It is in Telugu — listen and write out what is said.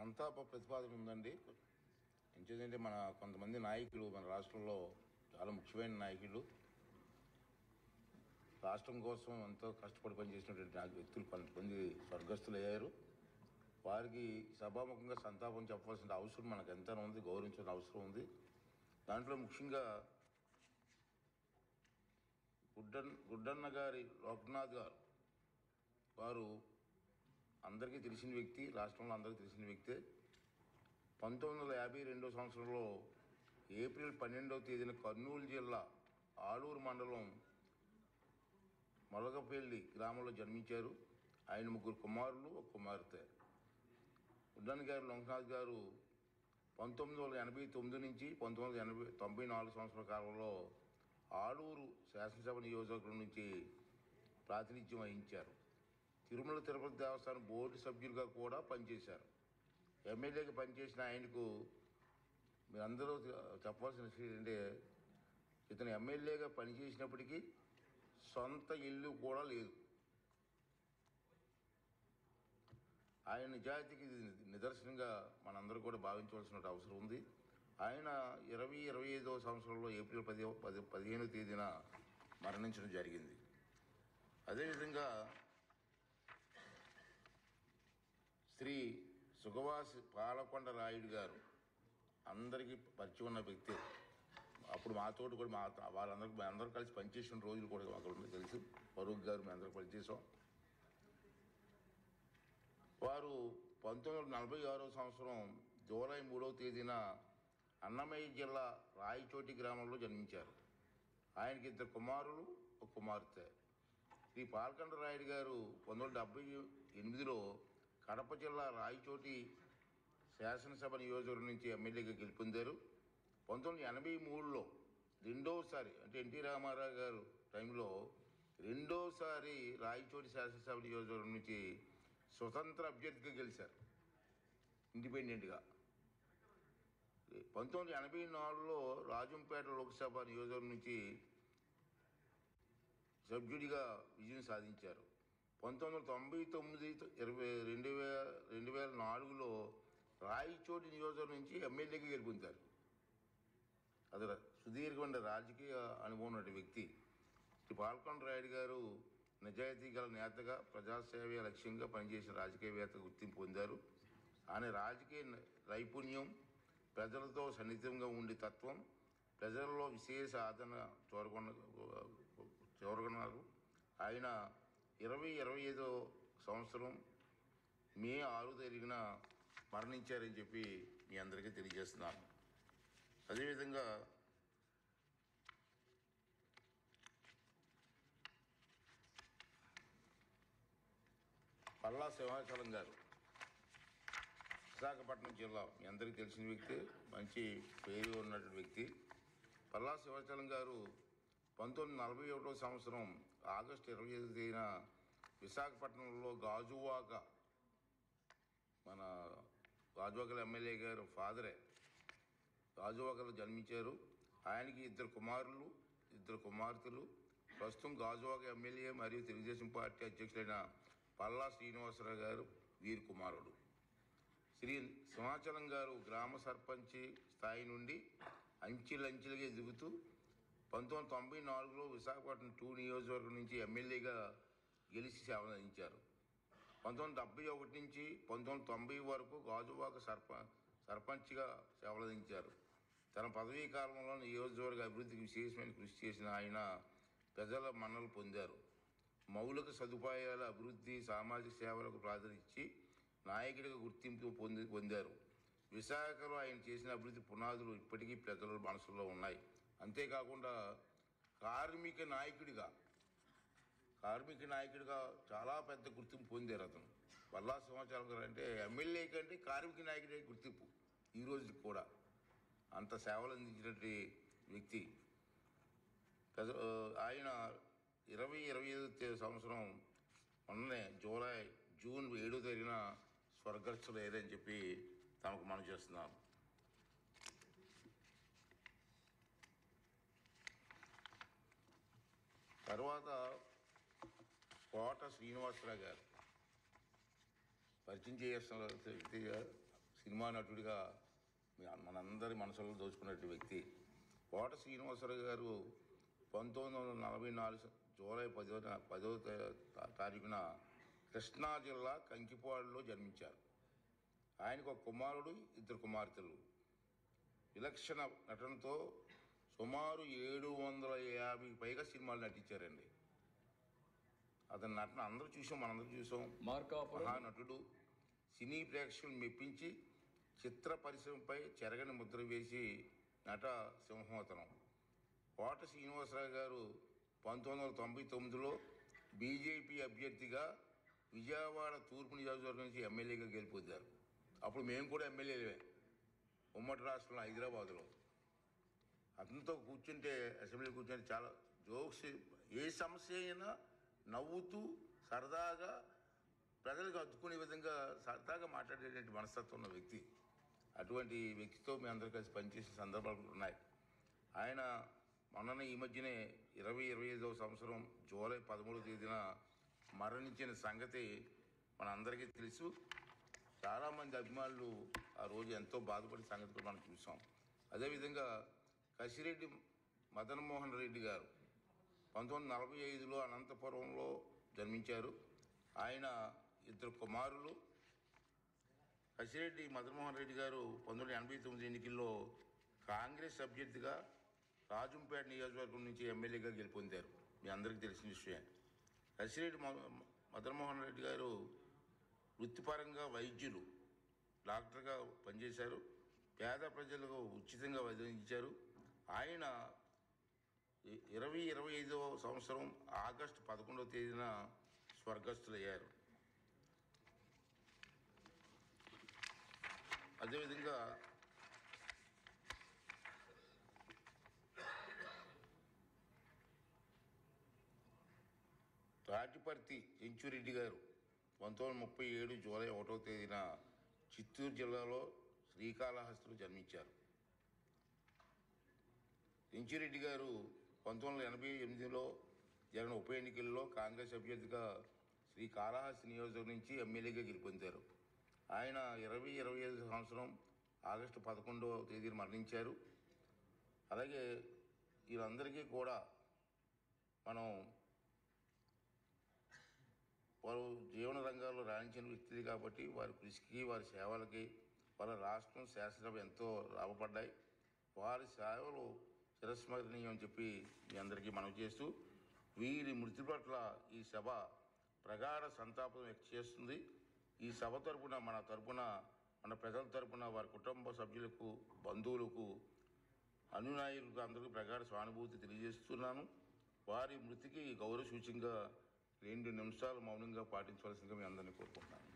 సంతాప ప్రతిపాదన ఉందండి. ఎందుకంటే మన కొంతమంది నాయకులు మన రాష్ట్రంలో చాలా ముఖ్యమైన నాయకులు, రాష్ట్రం కోసం ఎంతో కష్టపడి పనిచేసినటువంటి వ్యక్తులు కొంతమంది స్వర్గస్థులు అయ్యారు. వారికి సభాముఖంగా సంతాపం చెప్పవలసిన అవసరం మనకు ఎంత ఉంది, గౌరవించాల్సిన అవసరం ఉంది. దాంట్లో ముఖ్యంగా గుడ్డన్న గారి లోక్నాథ్ గారు వారు అందరికీ తెలిసిన వ్యక్తి, రాష్ట్రంలో అందరికీ తెలిసిన వ్యక్తే. 1952 సంవత్సరంలో ఏప్రిల్ 12వ తేదీన కర్నూలు జిల్లా ఆలూరు మండలం మొలగపల్లి గ్రామంలో జన్మించారు. ఆయన 3 కుమారులు, 1 కుమార్తె. గుడ్డన్న గారు లోక్నాథ్ గారు 1989 నుంచి 1994 సంవత్సరాల కాలంలో ఆలూరు శాసనసభ నియోజకవర్గం నుంచి ప్రాతినిధ్యం వహించారు. తిరుమల తిరుపతి దేవస్థానం బోర్డు సభ్యులుగా కూడా పనిచేశారు. ఎమ్మెల్యేగా పనిచేసిన ఆయనకు మీరందరూ చెప్పాల్సిన విషయం ఏంటంటే, ఇతను ఎమ్మెల్యేగా పనిచేసినప్పటికీ సొంత ఇల్లు కూడా లేదు. ఆయన నిజాయితీకి నిదర్శనంగా మనందరూ కూడా భావించవలసిన అవసరం ఉంది. ఆయన 2025వ సంవత్సరంలో ఏప్రిల్ 15వ తేదీన మరణించడం జరిగింది. అదేవిధంగా శ్రీ సుగవాసి పాలకొండ రాయుడు గారు అందరికీ పరిచయం ఉన్న వ్యక్తి. అప్పుడు మాతోటి కూడా అందరూ కలిసి పనిచేసిన రోజులు కూడా మాకు తెలుసు. ఫరూక్ గారు మేము అందరూ పనిచేసాం. వారు 1946వ సంవత్సరం జూలై 3వ తేదీన అన్నమయ్య జిల్లా రాయచోటి గ్రామంలో జన్మించారు. ఆయనకి 2 కుమారులు, 1 కుమార్తె. శ్రీ పాలకొండ రాయుడు గారు 1978లో కడప జిల్లా రాయచోటి శాసనసభ నియోజకవర్గం నుంచి ఎమ్మెల్యేగా గెలుపొందారు. 1983లో రెండోసారి, అంటే ఎన్టీ రామారావు గారు టైంలో రెండోసారి రాయచోటి శాసనసభ నియోజకవర్గం నుంచి స్వతంత్ర అభ్యర్థిగా గెలిచారు, ఇండిపెండెంట్గా. 1984లో రాజంపేట లోక్సభ నియోజకవర్గం నుంచి సభ్యుడిగా విజయం సాధించారు. 1999 2004లో రాయచోటి నియోజకవర్గం నుంచి ఎమ్మెల్యేగా గెలుపొందారు. అది సుదీర్ఘమైన రాజకీయ అనుభవం ఉన్న వ్యక్తి. శ్రీ పాలకొండ రాయుడు గారు నిజాయితీ గల నేతగా, ప్రజాసేవ లక్ష్యంగా పనిచేసిన రాజకీయవేత్తగా గుర్తింపు పొందారు. ఆయన రాజకీయ నైపుణ్యం, ప్రజలతో సన్నిహితంగా ఉండే తత్వం, ప్రజల్లో విశేష ఆదరణ చూరగొన్నారు. ఆయన 2025వ సంవత్సరం మే 6వ తేదీన మరణించారని చెప్పి మీ అందరికీ తెలియజేస్తున్నాను. అదేవిధంగా పల్లా సింహాచలం గారు విశాఖపట్నం జిల్లా మీ అందరికీ తెలిసిన వ్యక్తి, మంచి పేరు ఉన్నటువంటి వ్యక్తి. పల్లా సింహాచలం గారు 1941వ సంవత్సరం ఆగస్టు 25వ తేదీన విశాఖపట్నంలో మన గాజువాకల ఎమ్మెల్యే గారు ఫాదరే గాజువాకలో జన్మించారు. ఆయనకి 2 కుమారులు, 2 కుమార్తెలు. ప్రస్తుతం గాజువాక ఎమ్మెల్యే మరియు తెలుగుదేశం పార్టీ అధ్యక్షులైన పల్లా శ్రీనివాసరావు గారు వీరి కుమారుడు. శ్రీ సింహాచలం గారు గ్రామ సర్పంచి స్థాయి నుండి అంచెలంచెలుగా ఎదుగుతూ 1994లో విశాఖపట్నం 2 నియోజకవర్గం నుంచి ఎమ్మెల్యేగా గెలిచి సేవలందించారు. 1971 నుంచి 1990 వరకు గాజువాక సర్పంచ్గా సేవలందించారు. తన పదవీ కాలంలో నియోజకవర్గ అభివృద్ధికి విశేషమైన కృషి చేసిన ఆయన ప్రజల మన్ననలు పొందారు. మౌలిక సదుపాయాల అభివృద్ధి, సామాజిక సేవలకు ప్రాధాన్యత నాయకుడిగా గుర్తింపు పొందారు. విశాఖలో ఆయన చేసిన అభివృద్ధి పునాదులు ఇప్పటికీ ప్రజల మనసులో ఉన్నాయి. అంతేకాకుండా కార్మిక నాయకుడిగా చాలా పెద్ద గుర్తింపు పొందారు అతను. పల్లా సింహాచలం గారు అంటే ఎమ్మెల్యే కంటే కార్మిక నాయకుడే గుర్తింపు ఈ రోజుకి కూడా. అంత సేవలు అందించినటువంటి వ్యక్తి. ఆయన 2025 సంవత్సరం మొన్ననే జూన్ 7వ తేదీన స్వర్గస్థులు అయ్యారని చెప్పి తమకు మనం చేస్తున్నాను. తర్వాత కోట శ్రీనివాసరావు గారు పరిచయం చేయాల్సిన వ్యక్తిగా సినిమా నటుడిగా మనందరి మనసులో దోచుకున్నటువంటి వ్యక్తి. కోట శ్రీనివాసరావు గారు 1944 జూలై 10వ తారీఖున కృష్ణా జిల్లా కంకిపాడులో జన్మించారు. ఆయనకు ఒక కుమారుడు, 2 కుమార్తెలు. విలక్షణ నటనతో సుమారు 750 పైగా సినిమాలు నటించారండి. అతని నటన అందరూ చూసాం, మనందరూ చూసాం. మహానటుడు, సినీ ప్రేక్షకులను మెప్పించి చిత్ర పరిశ్రమపై చెరగని ముద్ర వేసి నట సింహోతనం. కోట శ్రీనివాసరావు గారు 1999లో బీజేపీ అభ్యర్థిగా విజయవాడ తూర్పు నియోజకవర్గం నుంచి ఎమ్మెల్యేగా గెలిపొందారు. అప్పుడు మేము కూడా ఎమ్మెల్యేలే ఉమ్మడి రాష్ట్రంలో హైదరాబాదులో. అతనితో కూర్చుంటే, అసెంబ్లీ కూర్చుంటే చాలా జోక్స్, ఏ సమస్య అయినా నవ్వుతూ సరదాగా ప్రజలకు అద్దుకునే విధంగా సరదాగా మాట్లాడేటువంటి మనస్తత్వం ఉన్న వ్యక్తి. అటువంటి వ్యక్తితో మేము అందరూ కలిసి పనిచేసిన సందర్భాలు ఉన్నాయి. ఆయన మొన్న ఈ మధ్యనే 2025వ సంవత్సరం జూలై 13వ తేదీన మరణించిన సంగతి మనందరికీ తెలుసు. చాలామంది అభిమానులు ఆ రోజు ఎంతో బాధపడిన సంగతి కూడా మనం చూసాం. అదేవిధంగా కసిరెడ్డి మదన్మోహన్ రెడ్డి గారు 1945లో అనంతపురంలో జన్మించారు. ఆయన 2 కుమారులు. కసిరెడ్డి మదన్మోహన్ రెడ్డి గారు 1989 ఎన్నికల్లో కాంగ్రెస్ అభ్యర్థిగా రాజంపేట నియోజకవర్గం నుంచి ఎమ్మెల్యేగా గెలుపొందారు. మీ అందరికీ తెలిసిన విషయం. కసిరెడ్డి మదన్మోహన్ రెడ్డి గారు వృత్తిపరంగా వైద్యులు, డాక్టర్గా పనిచేశారు. పేద ప్రజలకు ఉచితంగా వైద్యం ఇచ్చారు. ఆయన 2025వ సంవత్సరం ఆగస్టు 11వ తేదీన స్వర్గస్థులయ్యారు. అదేవిధంగా తాటిపర్తి చెంచురెడ్డి గారు 1937 జూలై 1వ తేదీన చిత్తూరు జిల్లాలో శ్రీకాళహస్తిలో జన్మించారు. చెంచురెడ్డి గారు 1988లో జరిగిన ఉప ఎన్నికల్లో కాంగ్రెస్ అభ్యర్థిగా శ్రీకాళహస్తి నియోజకవర్గం నుంచి ఎమ్మెల్యేగా గెలుపొందారు. ఆయన 2025 సంవత్సరం ఆగస్టు 11వ తేదీన మరణించారు. అలాగే వీళ్ళందరికీ కూడా మనం వారు జీవన రంగాల్లో రాణించిన వ్యక్తులు కాబట్టి వారి కృషికి, వారి సేవలకి వాళ్ళ రాష్ట్రం, శాసనసభ ఎంతో లాభపడ్డాయి. వారి సేవలు చిరస్మరణీయం అని చెప్పి మీ అందరికీ మనవి చేస్తూ, వీరి మృతి పట్ల ఈ సభ ప్రగాఢ సంతాపం వ్యక్తం చేస్తుంది. ఈ సభ తరపున, మన ప్రజల తరపున వారి కుటుంబ సభ్యులకు, బంధువులకు, అనునాయులకు అందరికీ ప్రగాఢ సానుభూతి తెలియజేస్తున్నాను. వారి మృతికి గౌరవ సూచకంగా 2 నిమిషాలు మౌనంగా పాటించవలసిందిగా మీ అందరినీ కోరుకుంటున్నాను.